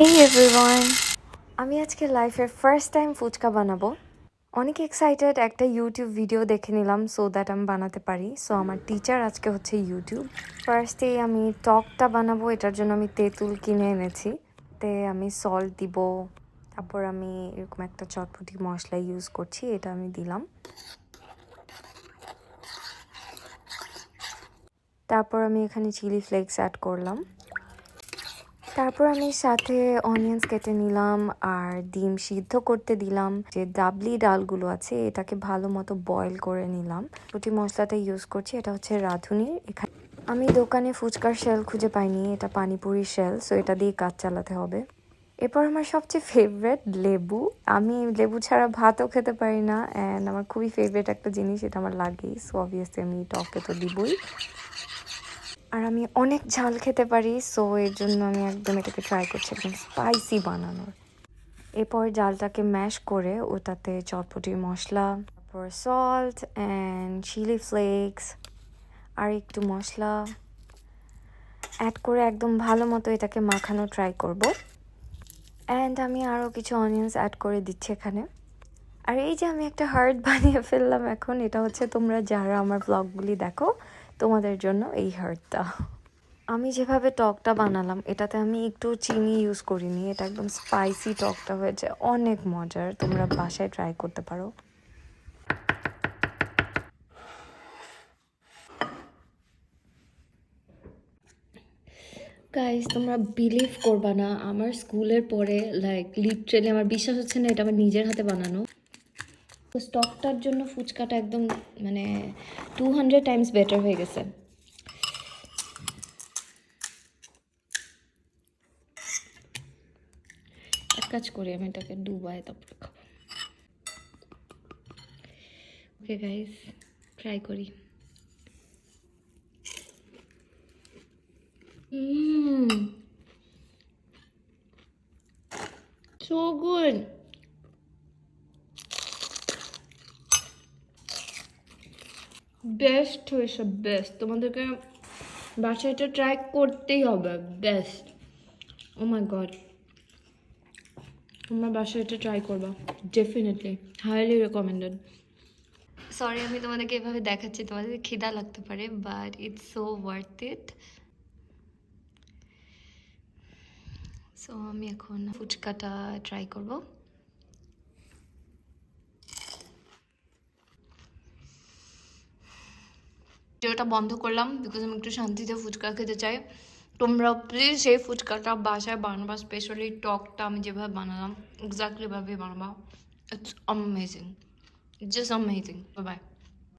Hey everyone! আমি আজকে লাইফের ফার্স্ট টাইম ফুচকা বানাবো। অনেক এক্সাইটেড, একটা ইউটিউব ভিডিও দেখে নিলাম সো দ্যাট আমি বানাতে পারি। সো আমার টিচার আজকে হচ্ছে ইউটিউব। ফার্স্টেই আমি টকটা বানাবো, এটার জন্য আমি তেঁতুল কিনে এনেছি। আমি সল্ট দিব, তারপর আমি এরকম একটা চটপটি মশলা ইউজ করছি, এটা আমি দিলাম। তারপর আমি এখানে চিলি ফ্লেক্স অ্যাড করলাম। তারপর আমি সাথে অনিয়ন্স কেটে নিলাম আর ডিম সিদ্ধ করতে দিলাম। যে ডাবলি ডালগুলো আছে এটাকে ভালো মতো বয়েল করে নিলাম। চটপটি মশলাটা ইউজ করছি, এটা হচ্ছে রাঁধুনির। এখানে আমি দোকানে ফুচকার শেল খুঁজে পাইনি, এটা পানিপুরির শেল, সো এটা দিয়ে কাজ চালাতে হবে। এরপর আমার সবচেয়ে ফেভারেট লেবু। আমি লেবু ছাড়া ভাতও খেতে পারি না, অ্যান্ড আমার খুবই ফেভারেট একটা জিনিস, এটা আমার লাগেই। সো অবভিয়াসলি আমি টকে তো দিবই। আর আমি অনেক ঝাল খেতে পারি, সো এর জন্য আমি একদম এটাকে ট্রাই করছি একদম স্পাইসি বানানোর। এরপর ডালটাকে ম্যাশ করে ওটাতে চটপটির মশলা, তারপর সল্ট অ্যান্ড চিলি ফ্লেক্স আর একটু মশলা অ্যাড করে একদম ভালো মতো এটাকে মাখানো ট্রাই করব। অ্যান্ড আমি আরও কিছু অনিয়ন্স অ্যাড করে দিচ্ছি এখানে। আর এই যে আমি একটা হার্ট বানিয়ে ফেললাম এখন, এটা হচ্ছে তোমরা যারা আমার ব্লগগুলি দেখো তোমাদের জন্য এই হার্টটা। আমি যেভাবে টকটা বানালাম এটাতে আমি একটু চিনি ইউজ করিনি, এটা একদম স্পাইসি টকটা হয়েছে, অনেক মজার। তোমরা বাসায় ট্রাই করতে পারো। গাইস, তোমরা বিলিভ করবা না, আমার স্কুলের পরে লিটারেলি আমার বিশ্বাস হচ্ছে না এটা আমার নিজের হাতে বানানো। তো স্টকটার জন্য ফুচকাটা একদম 200 টাইমস বেটার হয়ে গেছে। এক কাজ করি, আমি এটাকে ডুবাই তারপরে খাবো। ওকে গাইস, ট্রাই করি। So good. বেস্ট হয়েছে, বেস্ট। তোমাদেরকে বাসায় এটা ট্রাই করতেই হবে, বেস্ট। ও মাই গড, তোমরা বাসায় এটা ট্রাই করবা, ডেফিনেটলি, হাইলি রেকমেন্ডেড। সরি আমি তোমাদেরকে এভাবে দেখাচ্ছি, তোমাদের খিদা লাগতে পারে, but it's so worth it. So আমি এখন ফুচকাটা ট্রাই করব। ভিডিওটা বন্ধ করলাম বিকজ আমি একটু শান্তিতে ফুচকা খেতে চাই। তোমরা প্লিজ সেই ফুচকাটা বাসায় বানাবা, স্পেশালি টকটা আমি যেভাবে বানালাম এক্স্যাক্টলি ভাবে বানাবা। It's amazing, just amazing. Bye by.